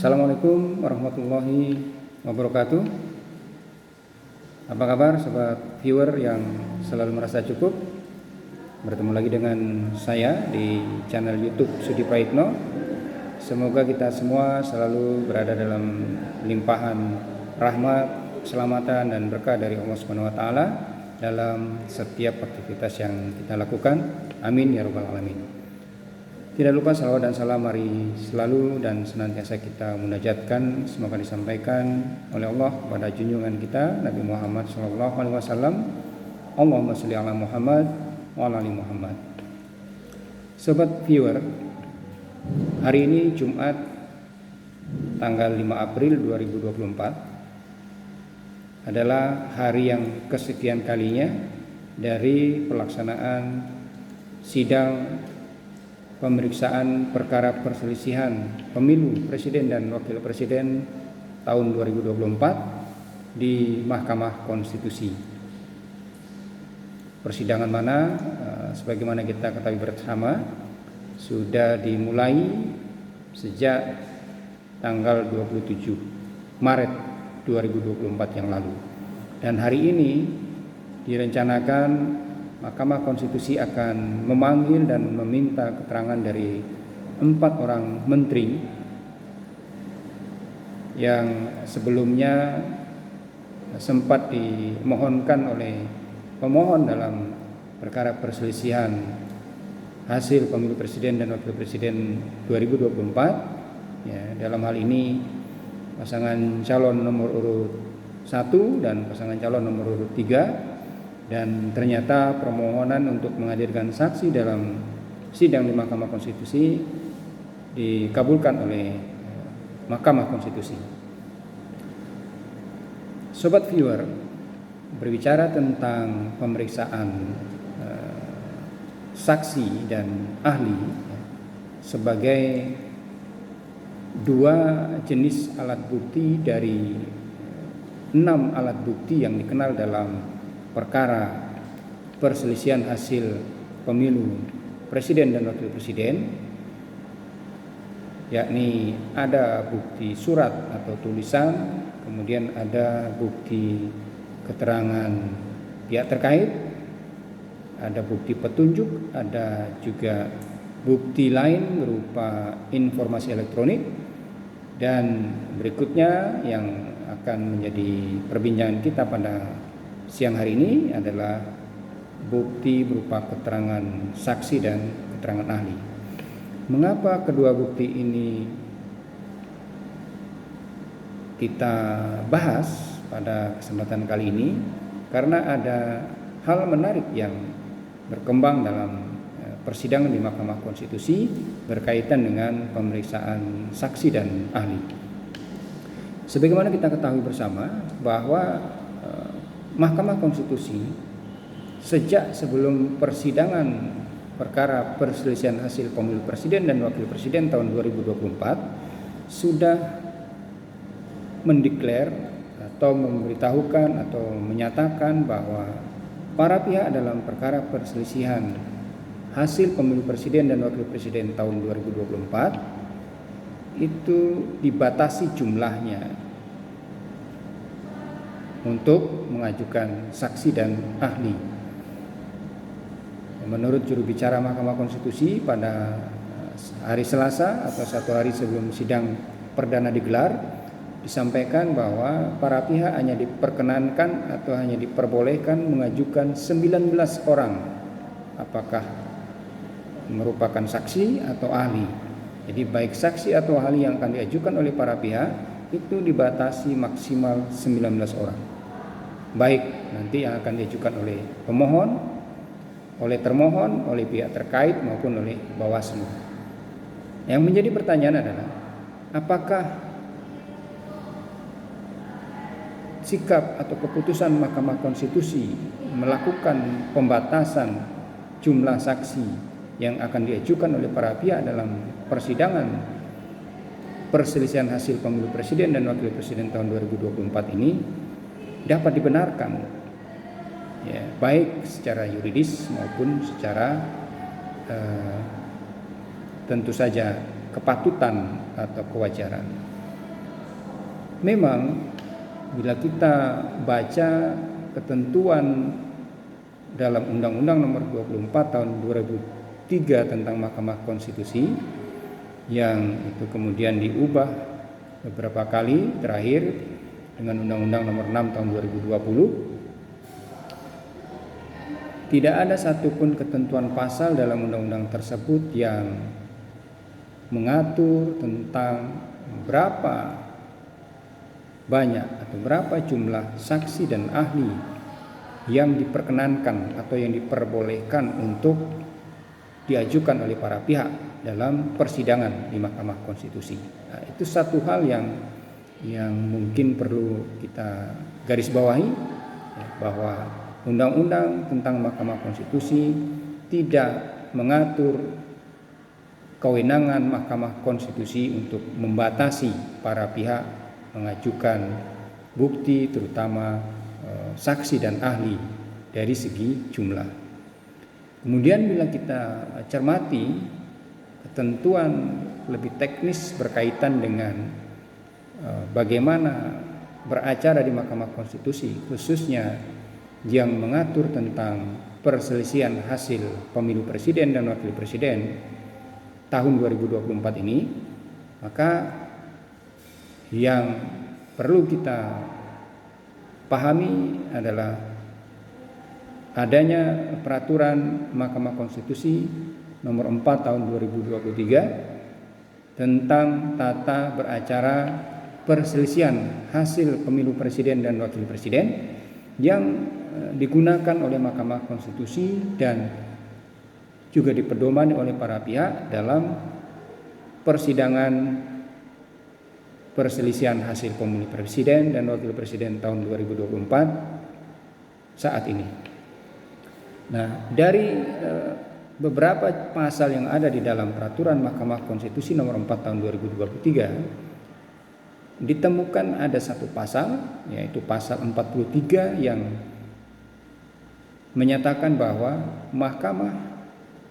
Assalamualaikum warahmatullahi wabarakatuh. Apa kabar sobat viewer yang selalu merasa cukup? Bertemu lagi dengan saya di channel YouTube Sudi Praitno. Semoga kita semua selalu berada dalam limpahan rahmat, keselamatan dan berkah dari Allah Subhanahu wa taala dalam setiap aktivitas yang kita lakukan. Amin ya rabbal alamin. Tidak lupa salawat dan salam mari selalu dan senantiasa kita munajatkan, semoga disampaikan oleh Allah kepada junjungan kita Nabi Muhammad SAW. Allahumma sholli ala Muhammad wa ala ali Muhammad. Sobat viewer, hari ini Jumat tanggal 5 April 2024 adalah hari yang kesekian kalinya dari pelaksanaan sidang pemeriksaan perkara perselisihan pemilu presiden dan wakil presiden tahun 2024 di Mahkamah Konstitusi. Persidangan mana sebagaimana kita ketahui bersama sudah dimulai sejak tanggal 27 Maret 2024 yang lalu. Dan hari ini direncanakan Mahkamah Konstitusi akan memanggil dan meminta keterangan dari 4 orang menteri yang sebelumnya sempat dimohonkan oleh pemohon dalam perkara perselisihan hasil pemilu presiden dan wakil presiden 2024. Ya, dalam hal ini pasangan calon nomor urut 1 dan pasangan calon nomor urut 3. Dan ternyata permohonan untuk menghadirkan saksi dalam sidang di Mahkamah Konstitusi dikabulkan oleh Mahkamah Konstitusi. Sobat viewer, berbicara tentang pemeriksaan saksi dan ahli sebagai 2 jenis alat bukti dari 6 alat bukti yang dikenal dalam perkara perselisihan hasil pemilu presiden dan wakil presiden, yakni ada bukti surat atau tulisan, kemudian ada bukti keterangan pihak terkait, ada bukti petunjuk, ada juga bukti lain berupa informasi elektronik, dan berikutnya yang akan menjadi perbincangan kita pada siang hari ini adalah bukti berupa keterangan saksi dan keterangan ahli. Mengapa kedua bukti ini kita bahas pada kesempatan kali ini? Karena ada hal menarik yang berkembang dalam persidangan di Mahkamah Konstitusi berkaitan dengan pemeriksaan saksi dan ahli. Sebagaimana kita ketahui bersama bahwa Mahkamah Konstitusi sejak sebelum persidangan perkara perselisihan hasil pemilu presiden dan wakil presiden tahun 2024 sudah mendeklar atau memberitahukan atau menyatakan bahwa para pihak dalam perkara perselisihan hasil pemilu presiden dan wakil presiden tahun 2024 itu dibatasi jumlahnya untuk mengajukan saksi dan ahli. Menurut juru bicara Mahkamah Konstitusi, pada hari Selasa atau 1 hari sebelum sidang perdana digelar, disampaikan bahwa para pihak hanya diperkenankan atau hanya diperbolehkan mengajukan 19 orang, apakah merupakan saksi atau ahli. Jadi baik saksi atau ahli yang akan diajukan oleh para pihak itu dibatasi maksimal 19 orang. Baik nanti yang akan diajukan oleh pemohon, oleh termohon, oleh pihak terkait maupun oleh Bawaslu. Yang menjadi pertanyaan adalah apakah sikap atau keputusan Mahkamah Konstitusi melakukan pembatasan jumlah saksi yang akan diajukan oleh para pihak dalam persidangan perselisihan hasil pemilu presiden dan wakil presiden tahun 2024 ini dapat dibenarkan, ya, baik secara yuridis maupun secara tentu saja kepatutan atau kewajaran. memang bila kita baca ketentuan dalam Undang-Undang Nomor 24 Tahun 2003 tentang Mahkamah Konstitusi yang itu kemudian diubah beberapa kali, terakhir dengan Undang-Undang Nomor 6 Tahun 2020, tidak ada satupun ketentuan pasal dalam undang-undang tersebut yang mengatur tentang berapa banyak atau berapa jumlah saksi dan ahli yang diperkenankan atau yang diperbolehkan untuk diajukan oleh para pihak dalam persidangan di Mahkamah Konstitusi. Nah, itu satu hal yang mungkin perlu kita garis bawahi, bahwa undang-undang tentang Mahkamah Konstitusi tidak mengatur kewenangan Mahkamah Konstitusi untuk membatasi para pihak mengajukan bukti, terutama saksi dan ahli dari segi jumlah. Kemudian bila kita cermati ketentuan lebih teknis berkaitan dengan bagaimana beracara di Mahkamah Konstitusi, khususnya yang mengatur tentang perselisihan hasil pemilu presiden dan wakil presiden tahun 2024 ini, maka yang perlu kita pahami adalah adanya peraturan Mahkamah Konstitusi nomor 4 tahun 2023 tentang tata beracara perselisihan hasil pemilu presiden dan wakil presiden yang digunakan oleh Mahkamah Konstitusi dan juga dipedomani oleh para pihak dalam persidangan perselisihan hasil pemilu presiden dan wakil presiden tahun 2024 saat ini. Nah, dari beberapa pasal yang ada di dalam peraturan Mahkamah Konstitusi nomor 4 tahun 2023 ditemukan ada satu pasal, yaitu pasal 43 yang menyatakan bahwa mahkamah,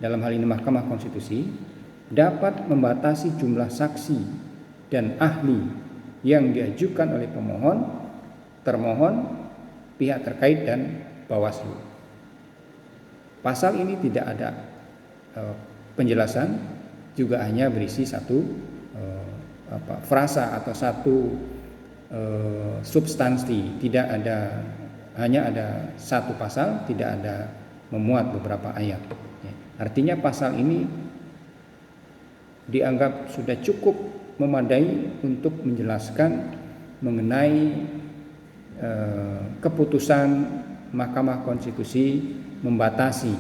dalam hal ini Mahkamah Konstitusi, dapat membatasi jumlah saksi dan ahli yang diajukan oleh pemohon, termohon, pihak terkait dan Bawaslu. Pasal ini tidak ada penjelasan, juga hanya berisi satu frasa atau satu substansi, tidak ada, hanya ada satu pasal, tidak ada memuat beberapa ayat. Artinya pasal ini dianggap sudah cukup memadai untuk menjelaskan mengenai keputusan Mahkamah Konstitusi membatasi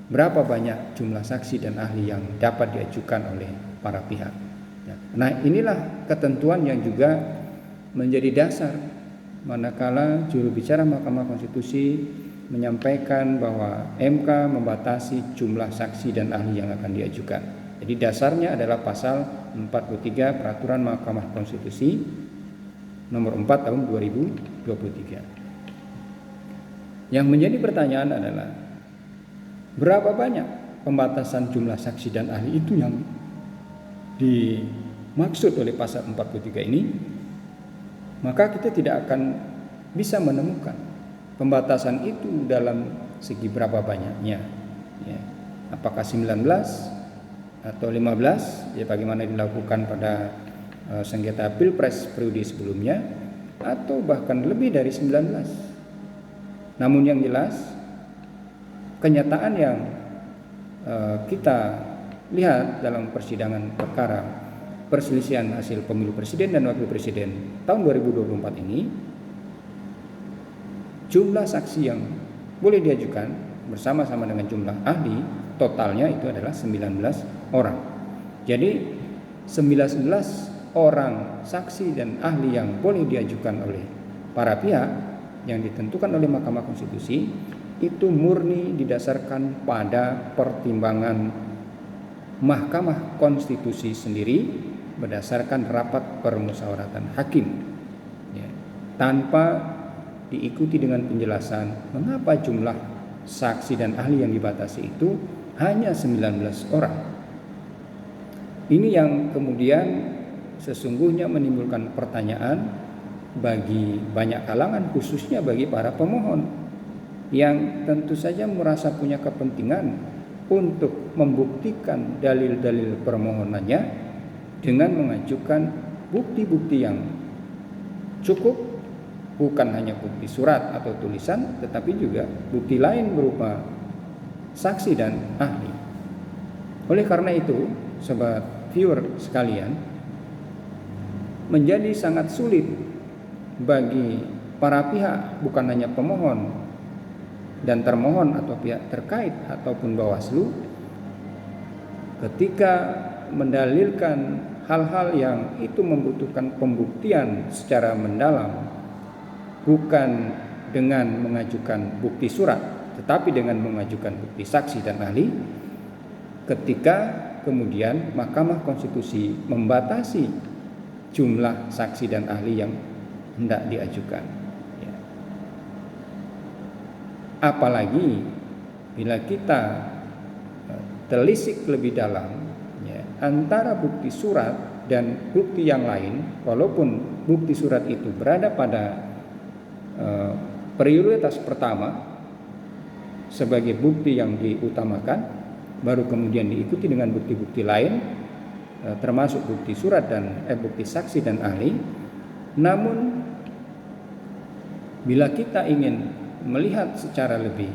berapa banyak jumlah saksi dan ahli yang dapat diajukan oleh para pihak. Nah, inilah ketentuan yang juga menjadi dasar manakala juru bicara Mahkamah Konstitusi menyampaikan bahwa MK membatasi jumlah saksi dan ahli yang akan diajukan. Jadi dasarnya adalah pasal 43 Peraturan Mahkamah Konstitusi nomor 4 tahun 2023. Yang menjadi pertanyaan adalah berapa banyak pembatasan jumlah saksi dan ahli itu yang dimaksud oleh pasal 43 ini? Maka kita tidak akan bisa menemukan pembatasan itu dalam segi berapa banyaknya, ya. Apakah 19 atau 15, ya bagaimana dilakukan pada sengketa Pilpres periode sebelumnya, atau bahkan lebih dari 19. Namun yang jelas kenyataan yang kita lihat dalam persidangan perkara perselisihan hasil pemilu presiden dan wakil presiden tahun 2024 ini, jumlah saksi yang boleh diajukan bersama-sama dengan jumlah ahli totalnya itu adalah 19 orang. Jadi 19 orang saksi dan ahli yang boleh diajukan oleh para pihak yang ditentukan oleh Mahkamah Konstitusi itu murni didasarkan pada pertimbangan Mahkamah Konstitusi sendiri berdasarkan rapat permusyawaratan hakim, ya, tanpa diikuti dengan penjelasan mengapa jumlah saksi dan ahli yang dibatasi itu hanya 19 orang. Ini yang kemudian sesungguhnya menimbulkan pertanyaan bagi banyak kalangan, khususnya bagi para pemohon yang tentu saja merasa punya kepentingan untuk membuktikan dalil-dalil permohonannya dengan mengajukan bukti-bukti yang cukup, bukan hanya bukti surat atau tulisan, tetapi juga bukti lain berupa saksi dan ahli. Oleh karena itu, sobat viewer sekalian, menjadi sangat sulit bagi para pihak, bukan hanya pemohon dan termohon atau pihak terkait ataupun Bawaslu, ketika mendalilkan hal-hal yang itu membutuhkan pembuktian secara mendalam, bukan dengan mengajukan bukti surat, tetapi dengan mengajukan bukti saksi dan ahli, ketika kemudian Mahkamah Konstitusi membatasi jumlah saksi dan ahli yang hendak diajukan. Apalagi bila kita telisik lebih dalam antara bukti surat dan bukti yang lain, walaupun bukti surat itu berada pada prioritas pertama sebagai bukti yang diutamakan, baru kemudian diikuti dengan bukti-bukti lain, termasuk bukti surat dan bukti saksi dan ahli. Namun bila kita ingin melihat secara lebih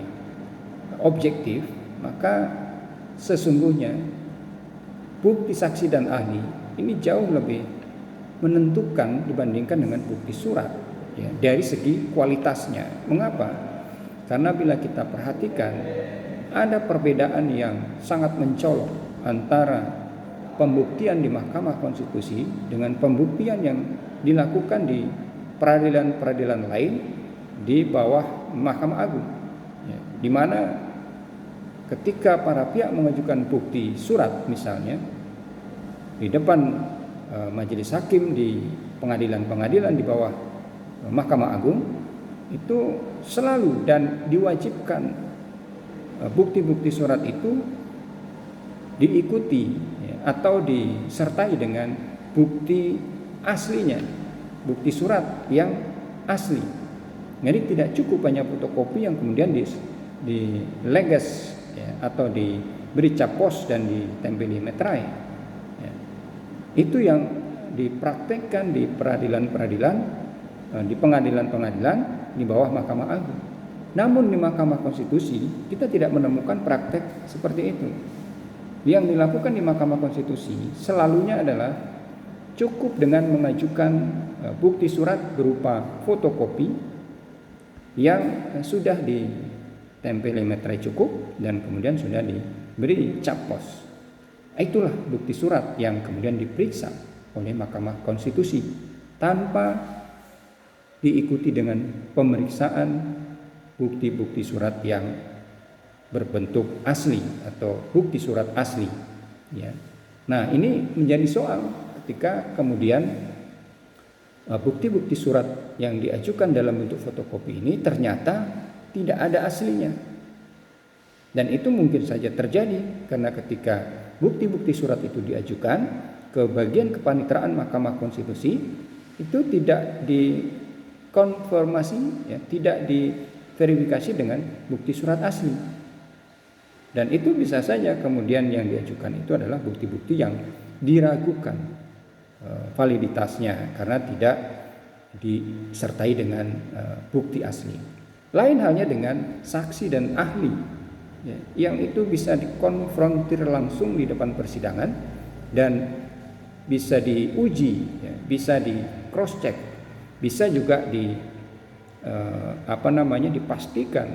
objektif, maka sesungguhnya bukti saksi dan ahli ini jauh lebih menentukan dibandingkan dengan bukti surat, dari segi kualitasnya. Mengapa? Karena bila kita perhatikan, ada perbedaan yang sangat mencolok antara pembuktian di Mahkamah Konstitusi dengan pembuktian yang dilakukan di peradilan-peradilan lain di bawah Mahkamah Agung, di mana ketika para pihak mengajukan bukti surat misalnya di depan majelis hakim di pengadilan-pengadilan di bawah Mahkamah Agung, itu selalu dan diwajibkan bukti-bukti surat itu diikuti atau disertai dengan bukti aslinya, bukti surat yang asli. Jadi tidak cukup hanya fotokopi yang kemudian dileges atau diberi cap pos dan ditempeli meterai. Itu yang dipraktekkan di peradilan-peradilan, di pengadilan-pengadilan di bawah Mahkamah Agung. Namun di Mahkamah Konstitusi kita tidak menemukan praktek seperti itu. Yang dilakukan di Mahkamah Konstitusi selalunya adalah cukup dengan mengajukan bukti surat berupa fotokopi yang sudah ditempeli meterai cukup dan kemudian sudah diberi cap pos. Itulah bukti surat yang kemudian diperiksa oleh Mahkamah Konstitusi tanpa diikuti dengan pemeriksaan bukti-bukti surat yang berbentuk asli atau bukti surat asli. Nah, ini menjadi soal ketika kemudian bukti-bukti surat yang diajukan dalam bentuk fotokopi ini ternyata tidak ada aslinya. Dan itu mungkin saja terjadi karena ketika bukti-bukti surat itu diajukan ke bagian kepanitraan Mahkamah Konstitusi, itu tidak dikonfirmasi, tidak diverifikasi dengan bukti surat asli. Dan itu bisa saja kemudian yang diajukan itu adalah bukti-bukti yang diragukan validitasnya karena tidak disertai dengan bukti asli. Lain halnya dengan saksi dan ahli, yang itu bisa dikonfrontir langsung di depan persidangan dan bisa diuji, bisa di cross check, bisa juga dipastikan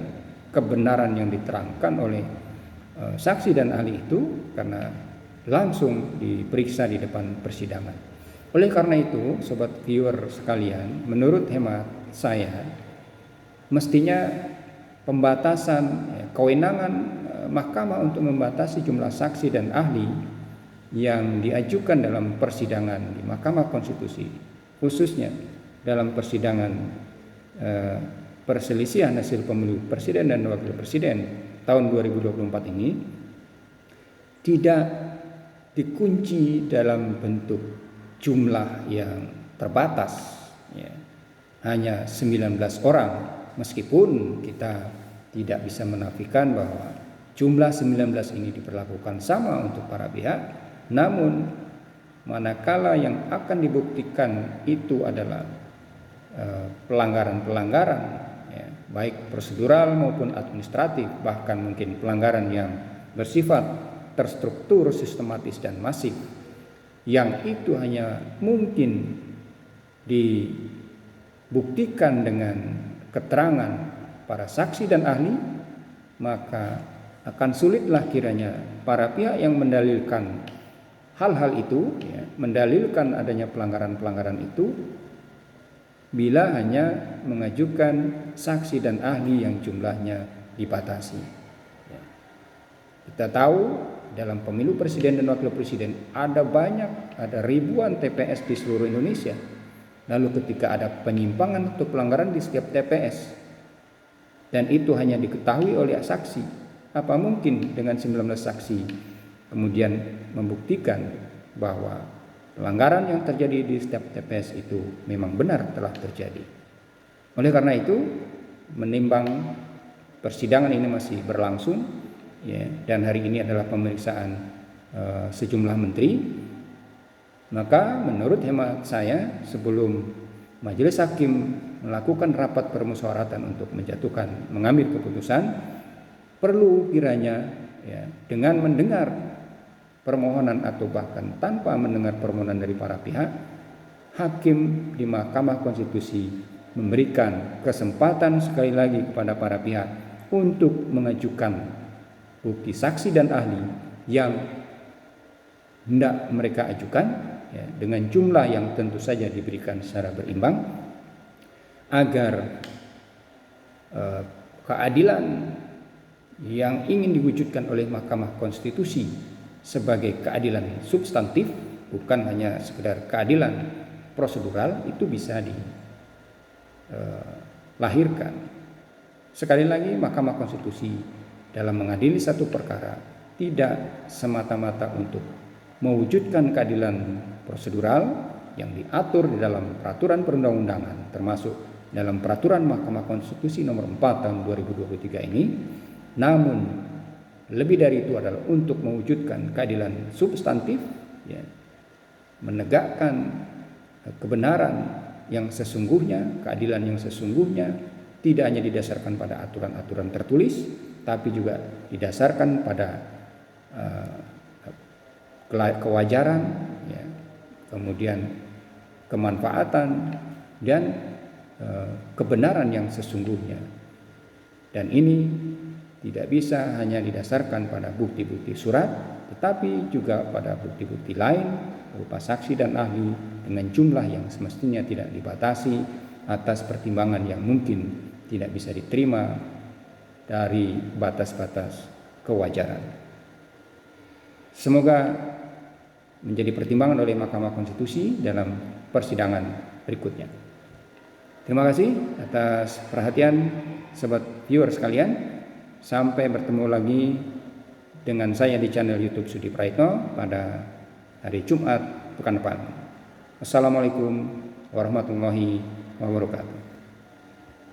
kebenaran yang diterangkan oleh saksi dan ahli itu karena langsung diperiksa di depan persidangan. Oleh karena itu, sobat viewer sekalian, menurut hemat saya, mestinya pembatasan kewenangan mahkamah untuk membatasi jumlah saksi dan ahli yang diajukan dalam persidangan di Mahkamah Konstitusi, khususnya dalam persidangan perselisihan hasil pemilu presiden dan wakil presiden tahun 2024 ini, tidak dikunci dalam bentuk jumlah yang terbatas, ya, hanya 19 orang, meskipun kita tidak bisa menafikan bahwa jumlah 19 ini diperlakukan sama untuk para pihak, namun manakala yang akan dibuktikan itu adalah pelanggaran-pelanggaran, ya, baik prosedural maupun administratif, bahkan mungkin pelanggaran yang bersifat terstruktur, sistematis dan masif, yang itu hanya mungkin dibuktikan dengan keterangan para saksi dan ahli, maka akan sulitlah kiranya para pihak yang mendalilkan hal-hal itu, ya, mendalilkan adanya pelanggaran-pelanggaran itu, bila hanya mengajukan saksi dan ahli yang jumlahnya dibatasi. Ya. Kita tahu dalam pemilu presiden dan wakil presiden ada ribuan TPS di seluruh Indonesia. Lalu ketika ada penyimpangan atau pelanggaran di setiap TPS dan itu hanya diketahui oleh saksi, apa mungkin dengan 19 saksi kemudian membuktikan bahwa pelanggaran yang terjadi di setiap TPS itu memang benar telah terjadi. Oleh karena itu, menimbang persidangan ini masih berlangsung, ya, dan hari ini adalah pemeriksaan sejumlah menteri, maka menurut hemat saya, sebelum majelis hakim melakukan rapat permusyawaratan untuk mengambil keputusan, perlu kiranya, ya, dengan mendengar permohonan atau bahkan tanpa mendengar permohonan dari para pihak, hakim di Mahkamah Konstitusi memberikan kesempatan sekali lagi kepada para pihak untuk mengajukan bukti saksi dan ahli yang hendak mereka ajukan, ya, dengan jumlah yang tentu saja diberikan secara berimbang, agar keadilan yang ingin diwujudkan oleh Mahkamah Konstitusi sebagai keadilan substantif, bukan hanya sekedar keadilan prosedural, itu bisa dilahirkan. Sekali lagi, Mahkamah Konstitusi dalam mengadili satu perkara tidak semata-mata untuk mewujudkan keadilan prosedural yang diatur di dalam peraturan perundang-undangan, termasuk dalam peraturan Mahkamah Konstitusi nomor 4 tahun 2023 ini, namun lebih dari itu adalah untuk mewujudkan keadilan substantif, ya, menegakkan kebenaran yang sesungguhnya, keadilan yang sesungguhnya tidak hanya didasarkan pada aturan-aturan tertulis, tapi juga didasarkan pada kewajaran, ya, kemudian kemanfaatan dan kebenaran yang sesungguhnya. Dan ini tidak bisa hanya didasarkan pada bukti-bukti surat, tetapi juga pada bukti-bukti lain berupa saksi dan ahli dengan jumlah yang semestinya tidak dibatasi atas pertimbangan yang mungkin tidak bisa diterima dari batas-batas kewajaran. Semoga menjadi pertimbangan oleh Mahkamah Konstitusi dalam persidangan berikutnya. Terima kasih atas perhatian sobat viewer sekalian. Sampai bertemu lagi dengan saya di channel YouTube Sudi Praitno pada hari Jumat pekan depan. Assalamualaikum warahmatullahi wabarakatuh.